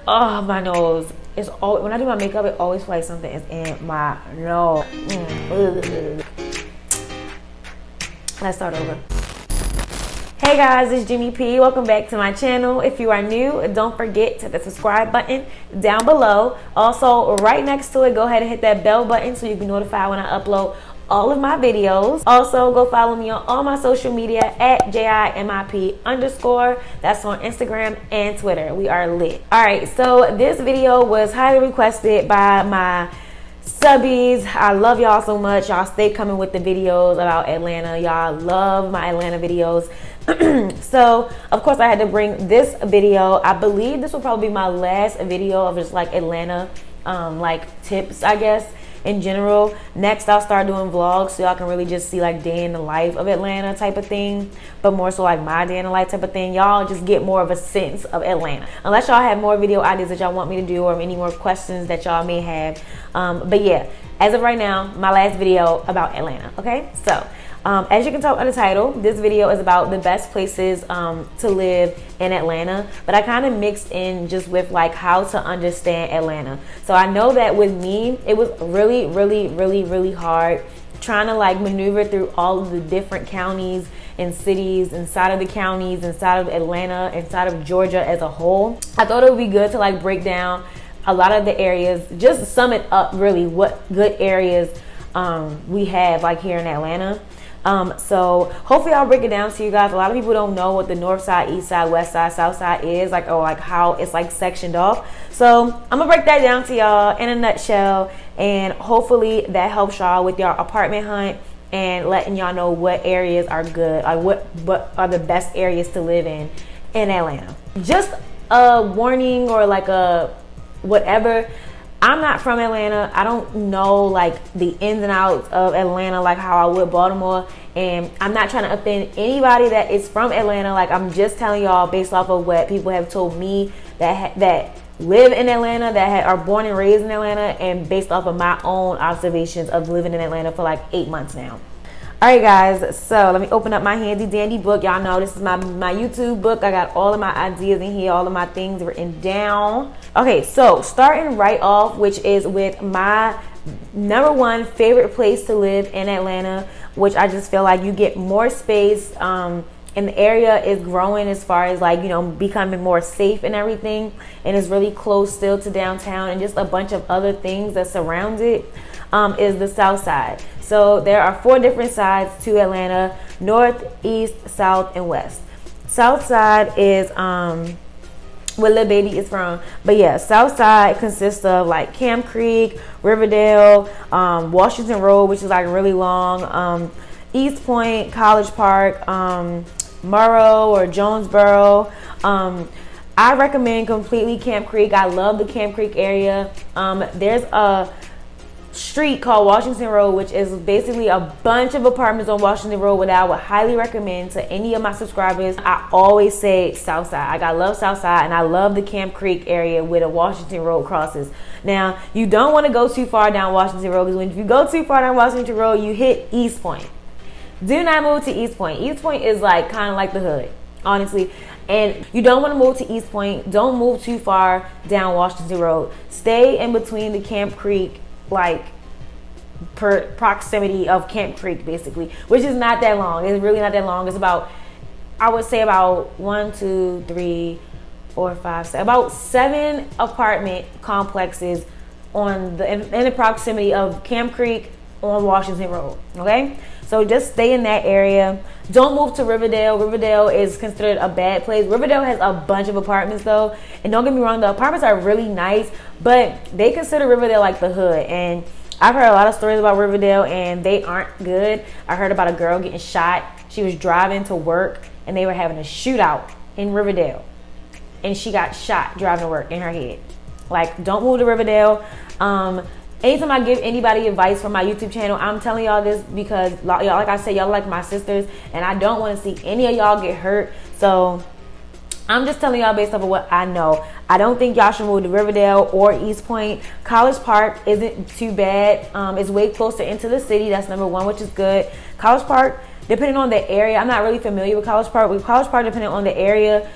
Oh, my nose. It's all when I do my makeup, it always feels like something is in my nose. Let's start over. Hey guys, it's Jimmy P. Welcome back to my channel. If you are new, don't forget to hit the subscribe button down below. Also, right next to it, go ahead and hit that bell button so you can be notified when I upload all of my videos. Also, go follow me on all my social media at JIMIP_. That's on Instagram and Twitter. We are lit. Alright, so this video was highly requested by my subbies. I love y'all so much. Y'all stay coming with the videos about Atlanta. Y'all love my Atlanta videos. So of course I had to bring this video. I believe this will probably be my last video of just like Atlanta like tips, I guess, in general. Next I'll start doing vlogs so y'all can really just see like day in the life of Atlanta type of thing, but more so like my day in the life type of thing. Y'all just get more of a sense of Atlanta, unless y'all have more video ideas that y'all want me to do or any more questions that y'all may have. But yeah, as of right now, my last video about Atlanta. Okay, so as you can tell by the title, this video is about the best places to live in Atlanta, but I kind of mixed in just with like how to understand Atlanta. So I know that with me, it was really hard trying to like maneuver through all of the different counties and cities inside of the counties, inside of Atlanta, inside of Georgia as a whole. I thought it would be good to like break down a lot of the areas, just sum it up really what good areas we have like here in Atlanta. So hopefully I'll break it down to you guys. A lot of people don't know what the north side, east side, west side, south side is like, or like how it's like sectioned off. So I'm gonna break that down to y'all in a nutshell, and hopefully that helps y'all with your apartment hunt and letting y'all know what areas are good, like what are the best areas to live in Atlanta. Just a warning or like a whatever. I'm not from Atlanta. I don't know like the ins and outs of Atlanta like how I would Baltimore, and I'm not trying to offend anybody that is from Atlanta. Like, I'm just telling y'all based off of what people have told me that live in Atlanta, that are born and raised in Atlanta, and based off of my own observations of living in Atlanta for like 8 months now. Alright guys, so let me open up my handy dandy book. Y'all know this is my YouTube book. I got all of my ideas in here, all of my things written down. Okay, so starting right off, which is with my #1 favorite place to live in Atlanta, which I just feel like you get more space, and the area is growing as far as like, you know, becoming more safe and everything, and it's really close still to downtown and just a bunch of other things that surround it, is the south side. So there are 4 different sides to Atlanta: north, east, south, and west. South side is where Lil Baby is from. But yeah, south side consists of like Camp Creek, Riverdale, Washington Road, which is like really long, East Point, College Park, Morrow or Jonesboro. I recommend completely Camp Creek. I love the Camp Creek area. There's a street called Washington Road, which is basically a bunch of apartments on Washington Road, what I would highly recommend to any of my subscribers. I always say south side. I love south side, and I love the Camp Creek area where the Washington Road crosses. Now, you don't want to go too far down Washington Road, because if you go too far down Washington Road, you hit East Point. Do not move to East Point. East Point is like kind of like the hood, honestly. And you don't want to move to East Point. Don't move too far down Washington Road. Stay in between the Camp Creek, like proximity of Camp Creek, basically, which is not that long. It's really not that long. It's about, I would say about 1, 2, 3, 4, 5, 6, about 7 apartment complexes on in the proximity of Camp Creek on Washington Road. Okay, so just stay in that area. Don't move to Riverdale. Riverdale is considered a bad place. Riverdale has a bunch of apartments though, and don't get me wrong, the apartments are really nice, but they consider Riverdale like the hood, and I've heard a lot of stories about Riverdale and they aren't good. I heard about a girl getting shot. She was driving to work and they were having a shootout in Riverdale, and she got shot driving to work in her head. Like, don't move to Riverdale. Anytime I give anybody advice from my YouTube channel, I'm telling y'all this because y'all, like I said, y'all like my sisters, and I don't want to see any of y'all get hurt. So I'm just telling y'all based off of what I know. I don't think y'all should move to Riverdale or East Point. College Park isn't too bad. It's way closer into the city. That's #1, which is good. College Park, depending on the area, I'm not really familiar with College Park. With College Park, depending on the area,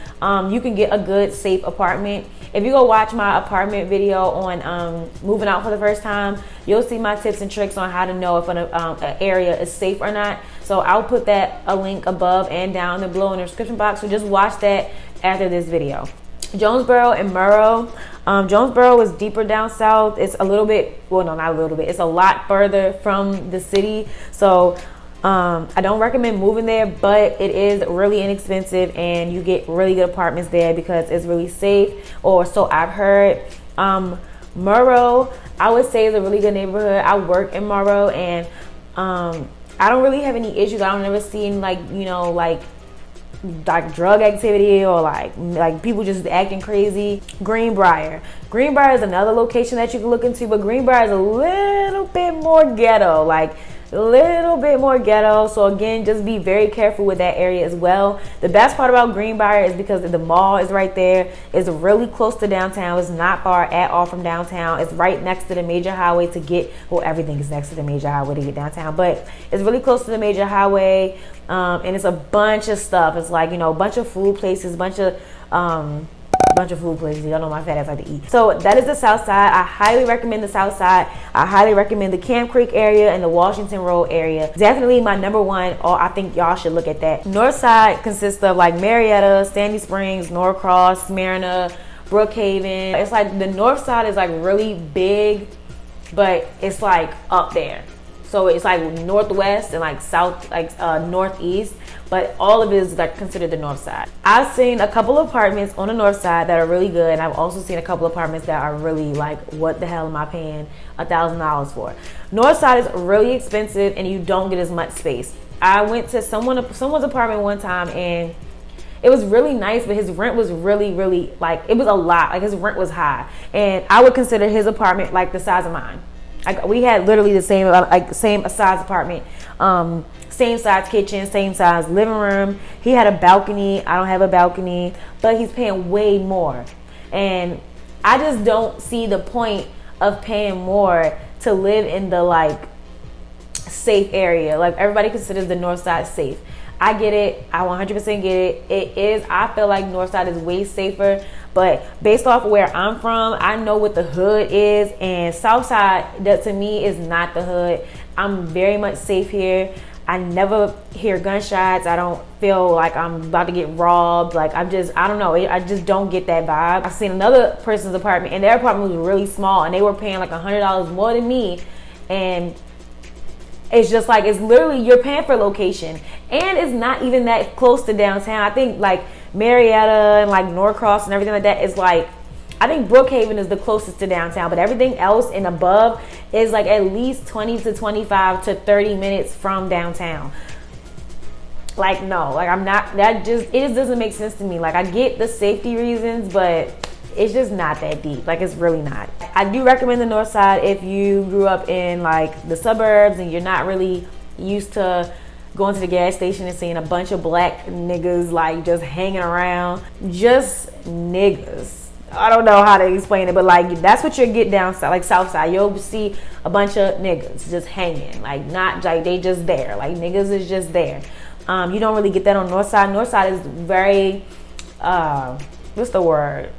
you can get a good, safe apartment. if you go watch my apartment video on moving out for the first time, you'll see my tips and tricks on how to know if an area is safe or not. So I'll put a link above and down below in the description box. So just watch that after this video. Jonesboro and Murrow. Jonesboro is deeper down south. It's a little bit, well, no, not a little bit. It's a lot further from the city. So I don't recommend moving there, but it is really inexpensive and you get really good apartments there because it's really safe, or so I've heard. Murrow, I would say, is a really good neighborhood. I work in Murrow, and I don't really have any issues. I don't ever see like, you know, like drug activity or like people just acting crazy. Greenbrier is another location that you can look into, but Greenbrier is a little bit more ghetto, so again, just be very careful with that area as well. The best part about Greenbrier is because the mall is right there. It's really close to downtown. It's not far at all from downtown. It's right next to the major highway to get, well, everything is next to the major highway to get downtown, but it's really close to the major highway. And it's a bunch of stuff. It's like, you know, a bunch of food places, bunch of food places. Y'all know my fat ass like to eat. So that is the south side. I highly recommend the south side. I highly recommend the Camp Creek area and the Washington Road area. Definitely my number one, or I think y'all should look at that. North side consists of like Marietta, Sandy Springs, Norcross, Smyrna, Brookhaven. It's like the north side is like really big, but it's like up there. So it's like northwest and like south, like northeast, but all of it is like considered the north side. I've seen a couple of apartments on the north side that are really good, and I've also seen a couple of apartments that are really like, what the hell am I paying $1,000 for? North side is really expensive and you don't get as much space. I went to someone's apartment one time and it was really nice, but his rent was really like, it was a lot. Like his rent was high, and I would consider his apartment like the size of mine. We had literally the same size apartment, same size kitchen, same size living room. He had a balcony. I don't have a balcony, but he's paying way more. And I just don't see the point of paying more to live in the like safe area. Like everybody considers the north side safe. I get it. I 100% get it. It is. I feel like north side is way safer. But based off of where I'm from, I know what the hood is. And south side, that to me is not the hood. I'm very much safe here. I never hear gunshots. I don't feel like I'm about to get robbed. Like I don't know. I just don't get that vibe. I've seen another person's apartment, and their apartment was really small, and they were paying like $100 more than me. And it's just like, it's literally, you're paying for location, and it's not even that close to downtown. I think like Marietta and like Norcross and everything like that is like, I think Brookhaven is the closest to downtown, but everything else and above is like at least 20 to 25 to 30 minutes from downtown. Like, no, like it just doesn't make sense to me. Like I get the safety reasons, but it's just not that deep. Like it's really not. I do recommend the north side if you grew up in like the suburbs and you're not really used to going to the gas station and seeing a bunch of black niggas like just hanging around. Just niggas. I don't know how to explain it, but like that's what you get down south, like south side. You'll see a bunch of niggas just hanging, like not like they just there, like niggas is just there. You don't really get that on north side. North side is very what's the word?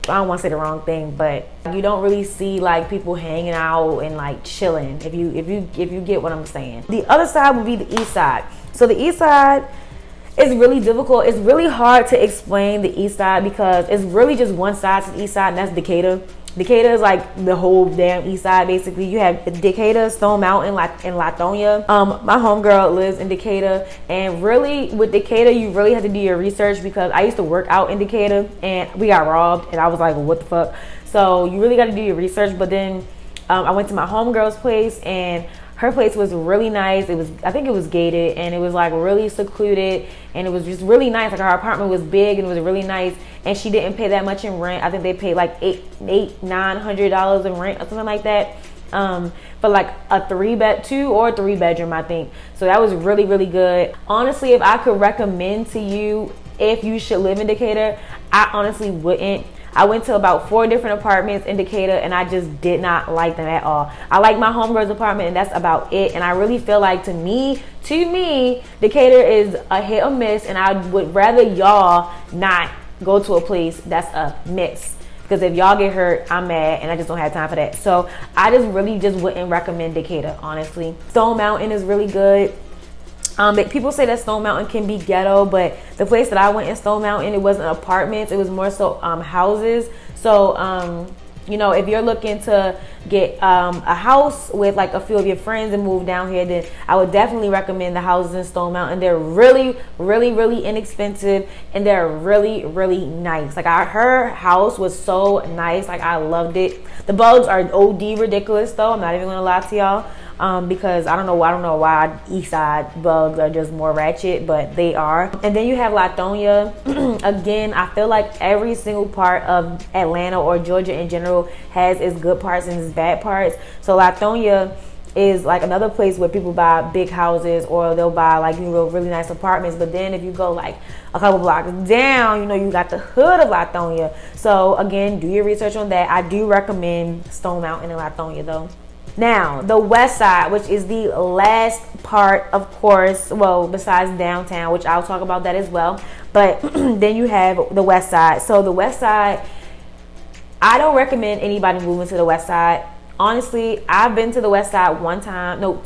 I don't want to say the wrong thing, but you don't really see like people hanging out and like chilling, if you get what I'm saying. The other side would be the east side. So the east side is really difficult. It's really hard to explain the east side because it's really just one side to the east side, and that's Decatur. Decatur is like the whole damn east side basically. You have Decatur, Stone Mountain, and Latonia. My homegirl lives in Decatur, and really with Decatur you really have to do your research because I used to work out in Decatur and we got robbed, and I was like, what the fuck? So you really got to do your research. But then I went to my homegirl's place, and her place was really nice. I think it was gated, and it was like really secluded, and it was just really nice. Like her apartment was big and it was really nice, and she didn't pay that much in rent. I think they paid like $900 in rent or something like that, for like a 2 or 3 bedroom, I think. So that was really, really good. Honestly, if I could recommend to you if you should live in Decatur, I honestly wouldn't. I went to about 4 different apartments in Decatur, and I just did not like them at all. I like my homegirl's apartment, and that's about it. And I really feel like to me, Decatur is a hit or miss, and I would rather y'all not go to a place that's a mix. Because if y'all get hurt, I'm mad, and I just don't have time for that. So I just really just wouldn't recommend Decatur, honestly. Stone Mountain is really good. People say that Stone Mountain can be ghetto, but the place that I went in Stone Mountain, it wasn't apartments. It was more so houses. So, you know, if you're looking to get a house with like a few of your friends and move down here, then I would definitely recommend the houses in Stone Mountain. They're really, really, really inexpensive, and they're really, really nice. Like her house was so nice. Like I loved it. The bugs are OD ridiculous though. I'm not even gonna lie to y'all. Because I don't know why east side bugs are just more ratchet, but they are. And then you have Latonia. Again, I feel like every single part of Atlanta or Georgia in general has its good parts and its bad parts. So Latonia is like another place where people buy big houses, or they'll buy like, you know, really nice apartments. But then if you go like a couple blocks down, you know, you got the hood of Latonia. So again, do your research on that. I do recommend Stone Mountain and Latonia though. Now, the west side, which is the last part, of course, well, besides downtown, which I'll talk about that as well. But then you have the west side. So the west side, I don't recommend anybody moving to the west side. Honestly, I've been to the west side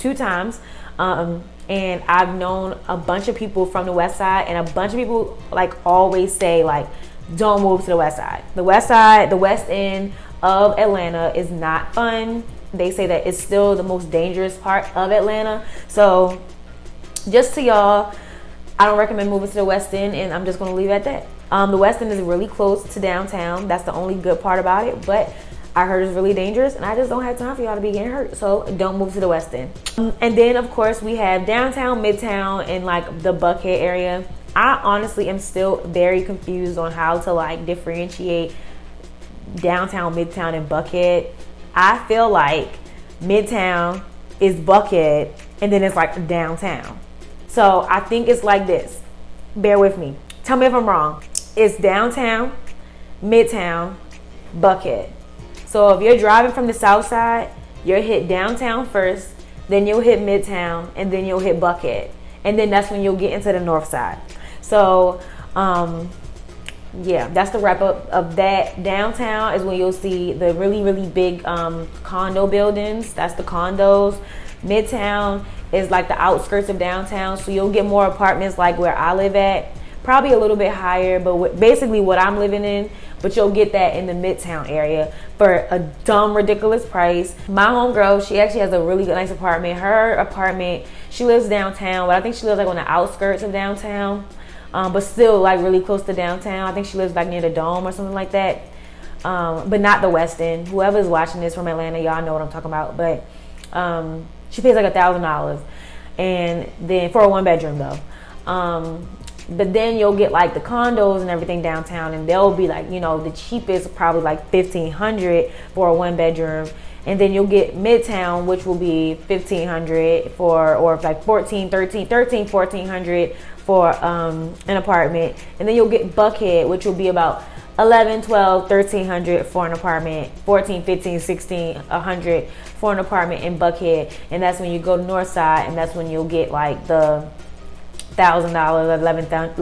two times. And I've known a bunch of people from the west side, and a bunch of people like always say like, don't move to the west side. The west side, the west end of Atlanta is not fun. They say that it's still the most dangerous part of Atlanta. So just to y'all, I don't recommend moving to the west end, and I'm just going to leave it at that. The west end is really close to downtown. That's the only good part about it, but I heard it's really dangerous, and I just don't have time for y'all to be getting hurt. So don't move to the west end. And then of course we have downtown, midtown, and like the Buckhead area. I honestly am still very confused on how to like differentiate downtown, midtown, and Buckhead. I feel like midtown is Buckhead, and then it's like downtown. So I think it's like this. Bear with me. Tell me if I'm wrong. It's downtown, midtown, Buckhead. So if you're driving from the south side, you'll hit downtown first, then you'll hit midtown, and then you'll hit Buckhead. And then that's when you'll get into the north side. So, yeah, that's the wrap up of that. Downtown is when you'll see the really, really big condo buildings. That's the condos. Midtown is like the outskirts of downtown. So you'll get more apartments like where I live at. Probably a little bit higher, but basically what I'm living in. But you'll get that in the Midtown area for a dumb, ridiculous price. My homegirl, she actually has a really good, nice apartment. Her apartment, she lives downtown, but I think she lives like on the outskirts of downtown. But still like really close to downtown. I think she lives like near the Dome or something like that. But not the West End. Whoever's watching this from Atlanta, y'all know what I'm talking about. But she pays like $1,000, and then for a 1-bedroom though. But then you'll get like the condos and everything downtown, and they'll be like, you know, the cheapest probably like $1,500 for a 1-bedroom. And then you'll get Midtown, which will be $1,500 or like $1,400 for an apartment. And then you'll get Buckhead, which will be about $1,100, $1,200, $1,300 for an apartment, $1,400, $1,500, $1,600 for an apartment in Buckhead. And that's when you go to North Side, and that's when you'll get like the $1,000, $1,100,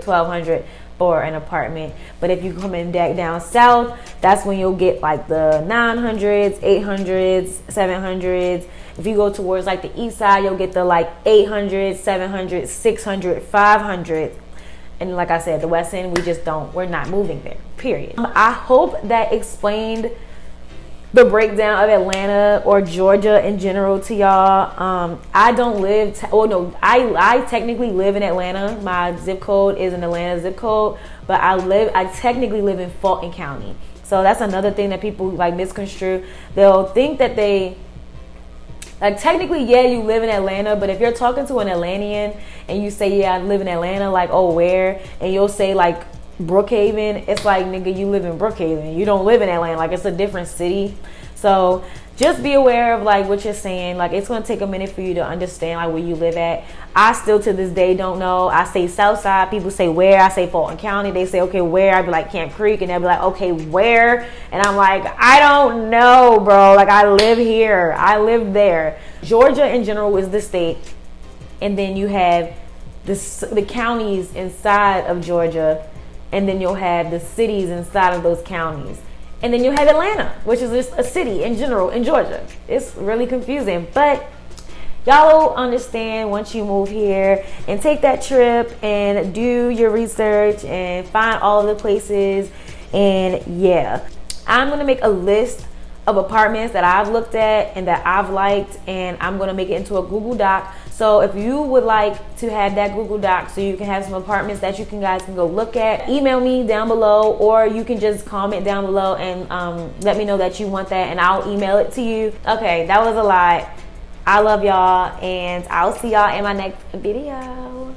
$1,200 for an apartment. But if you come in down south, that's when you'll get like the 900s, 800s, 700s. If you go towards like the east side, you'll get the like 800s, 700s, 600s, 500s. And like I said, the West End, we're not moving there, period. I hope that explained the breakdown of Atlanta or Georgia in general to y'all. I don't live, I technically live in Atlanta. My zip code is an Atlanta zip code, but I technically live in Fulton County. So that's another thing that people like misconstrue. They'll think that like technically, yeah, you live in Atlanta, but if you're talking to an Atlantean and you say, yeah, I live in Atlanta, like, oh, where? And you'll say like Brookhaven, it's like, nigga, you live in Brookhaven. You don't live in Atlanta. Like, it's a different city. So just be aware of like what you're saying. Like, it's going to take a minute for you to understand like where you live at. I still to this day don't know. I say south side, people say where. I say Fulton County, they say okay, where? I'd be like Camp Creek, and they'll be like, okay, where? And I'm like, I don't know, bro. Like, I live here, I live there. Georgia in general is the state, and then you have the counties inside of Georgia and then you'll have the cities inside of those counties. And then you'll have Atlanta, which is just a city in general in Georgia. It's really confusing, but y'all will understand once you move here and take that trip and do your research and find all of the places. And yeah, I'm gonna make a list of apartments that I've looked at and that I've liked, and I'm gonna make it into a Google Doc. So if you would like to have that Google Doc so you can have some apartments that you guys can go look at, email me down below, or you can just comment down below and let me know that you want that and I'll email it to you. Okay, that was a lot. I love y'all, and I'll see y'all in my next video.